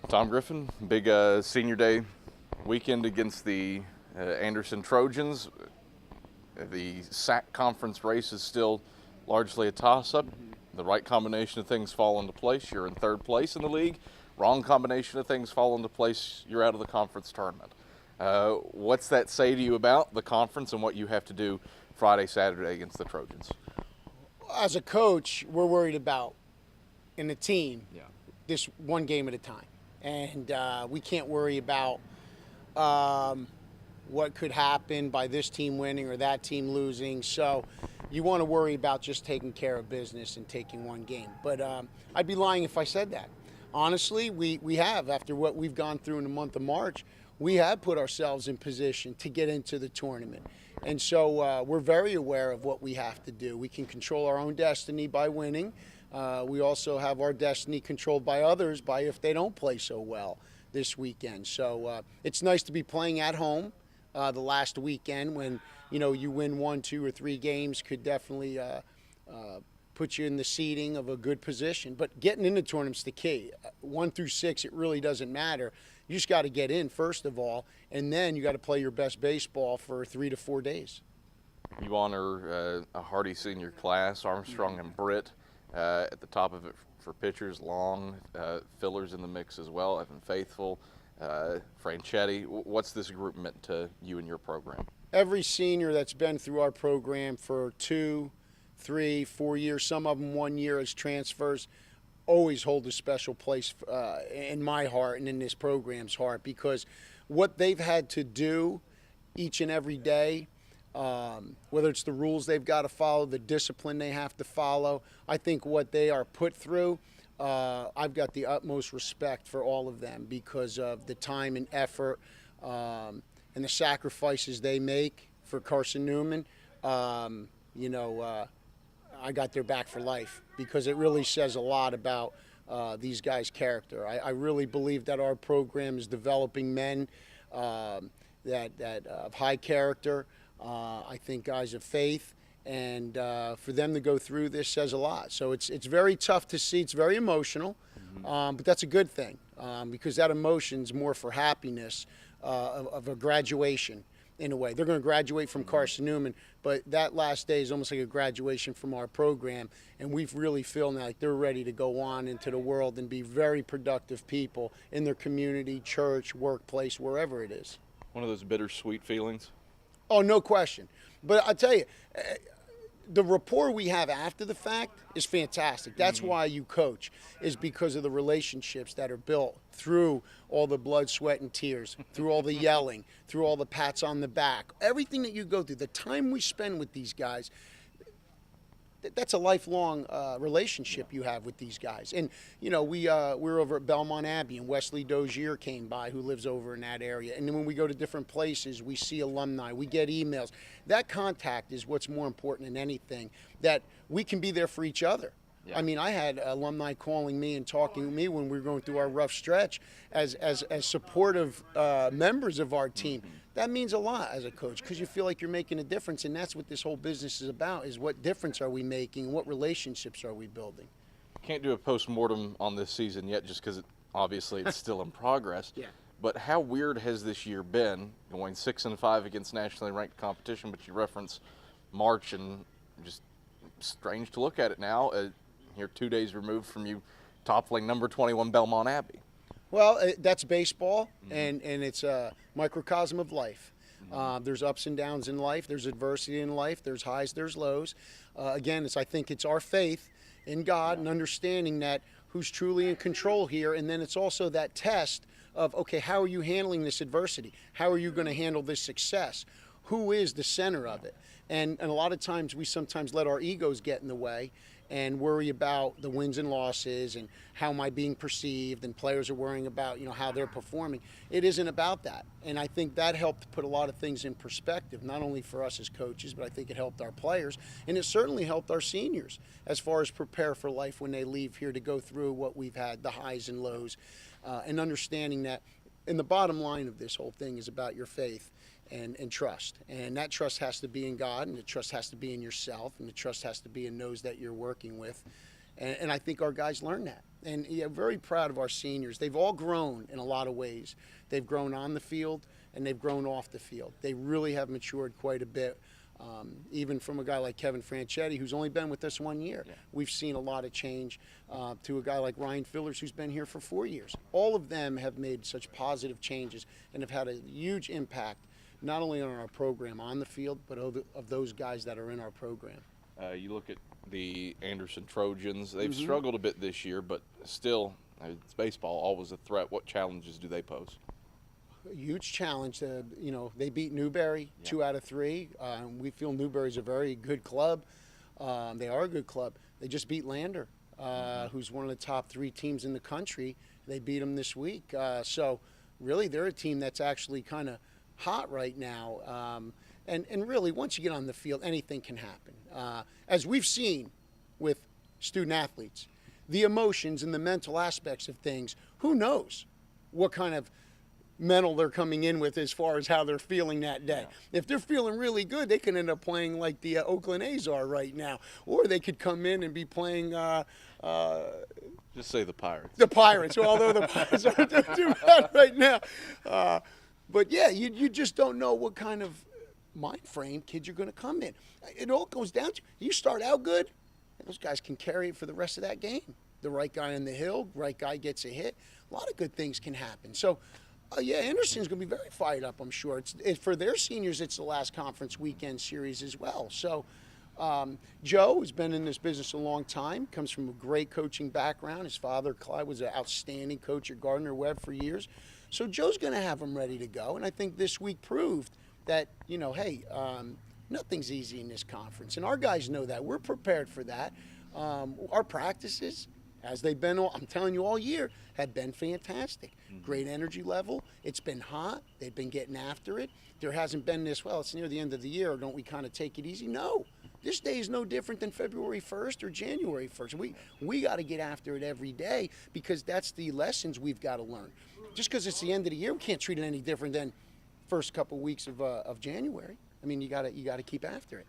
Tom Griffin, big senior day weekend against the Anderson Trojans. The SAC conference race is still largely a toss-up. The right combination of things fall into place. You're in third place in the league. Wrong combination of things fall into place. You're out of the conference tournament. What's that say to you about the conference and what you have to do Friday, Saturday against the Trojans? As a coach, we're worried about, in the team, this one game at a time. And we can't worry about what could happen by this team winning or that team losing. So you want to worry about just taking care of business and taking one game. But I'd be lying if I said that. Honestly, we have, after what we've gone through in the month of March, we have put ourselves in position to get into the tournament. And so we're very aware of what we have to do. We can control our own destiny by winning. We also have our destiny controlled by others by if they don't play so well this weekend. So it's nice to be playing at home the last weekend when, you win 1, 2, or 3 games could definitely put you in the seeding of a good position. But getting into tournament's the key. 1 through 6, it really doesn't matter. You just got to get in, first of all, and then you got to play your best baseball for 3 to 4 days. You honor a hardy senior class, Armstrong and Britt. At the top of it for pitchers, Long, fillers in the mix as well, Evan Faithful, Franchetti. What's this group meant to you and your program? Every senior that's been through our program for 2, 3, 4 years, some of them 1 year as transfers, always hold a special place in my heart and in this program's heart, because what they've had to do each and every day, whether it's the rules they've got to follow, the discipline they have to follow, I think what they are put through, I've got the utmost respect for all of them because of the time and effort and the sacrifices they make for Carson-Newman. I got their back for life because it really says a lot about these guys' character. I really believe that our program is developing men that of high character. I think guys of faith, and for them to go through this says a lot. So it's very tough to see. It's very emotional, but that's a good thing because that emotion's more for happiness of a graduation in a way. They're going to graduate from Carson-Newman, but that last day is almost like a graduation from our program, and we really feel now like they're ready to go on into the world and be very productive people in their community, church, workplace, wherever it is. One of those bittersweet feelings? Oh, no question. But I'll tell you, the rapport we have after the fact is fantastic. That's why you coach, is because of the relationships that are built through all the blood, sweat, and tears, through all the yelling, through all the pats on the back, everything that you go through, the time we spend with these guys. That's a lifelong relationship you have with these guys. And, we're over at Belmont Abbey, and Wesley Dozier came by, who lives over in that area. And then when we go to different places, we see alumni, we get emails. That contact is what's more important than anything, that we can be there for each other. Yeah. I mean, I had alumni calling me and talking to me when we were going through our rough stretch as supportive members of our team. That means a lot as a coach because you feel like you're making a difference, and that's what this whole business is about, is what difference are we making and what relationships are we building. Can't do a post-mortem on this season yet just because obviously it's still in progress. Yeah. But how weird has this year been, going 6-5 against nationally ranked competition, but you reference March, and just strange to look at it now, here 2 days removed from you toppling number 21 Belmont Abbey. Well, that's baseball, and it's a microcosm of life. There's ups and downs in life. There's adversity in life. There's highs, there's lows. Again, I think it's our faith in God and understanding that who's truly in control here. And then it's also that test of, okay, how are you handling this adversity? How are you going to handle this success? Who is the center of it? And a lot of times we sometimes let our egos get in the way and worry about the wins and losses and how am I being perceived, and players are worrying about, how they're performing. It isn't about that. And I think that helped put a lot of things in perspective, not only for us as coaches, but I think it helped our players. And it certainly helped our seniors as far as prepare for life when they leave here to go through what we've had, the highs and lows, and understanding that. And the bottom line of this whole thing is about your faith and trust. And that trust has to be in God, and the trust has to be in yourself, and the trust has to be in those that you're working with. And I think our guys learn that. And yeah, very proud of our seniors. They've all grown in a lot of ways. They've grown on the field and they've grown off the field. They really have matured quite a bit. Even from a guy like Kevin Franchetti, who's only been with us 1 year. Yeah. We've seen a lot of change, to a guy like Ryan Fillers, who's been here for 4 years. All of them have made such positive changes and have had a huge impact, not only on our program on the field, but of those guys that are in our program. You look at the Anderson Trojans. They've struggled a bit this year, but still, it's baseball, always a threat. What challenges do they pose? A huge challenge. They beat Newberry 2 out of 3. We feel Newberry's a very good club. They are a good club. They just beat Lander, who's one of the top 3 teams in the country. They beat them this week. So really, they're a team that's actually kind of hot right now. And really, once you get on the field, anything can happen. As we've seen with student athletes, the emotions and the mental aspects of things, who knows what kind of mental they're coming in with as far as how they're feeling that day. Yeah. If they're feeling really good, they can end up playing like the Oakland A's are right now. Or they could come in and be playing... just say the Pirates. The Pirates, although the Pirates aren't doing too bad right now. But yeah, you just don't know what kind of mind frame kids are going to come in. It all goes down to, you start out good, and those guys can carry it for the rest of that game. The right guy on the hill, right guy gets a hit. A lot of good things can happen. So, yeah, Anderson's going to be very fired up, I'm sure. For their seniors, it's the last conference weekend series as well. So, Joe has been in this business a long time, comes from a great coaching background. His father, Clyde, was an outstanding coach at Gardner-Webb for years. So Joe's going to have them ready to go. And I think this week proved that, hey, nothing's easy in this conference. And our guys know that. We're prepared for that. Our practices, as they've been, I'm telling you, all year, have been fantastic. Great energy level. It's been hot. They've been getting after it. There hasn't been this, well, it's near the end of the year, don't we kind of take it easy? No. This day is no different than February 1st or January 1st. We got to get after it every day, because that's the lessons we've got to learn. Just because it's the end of the year, we can't treat it any different than first couple weeks of January. I mean, you got to keep after it.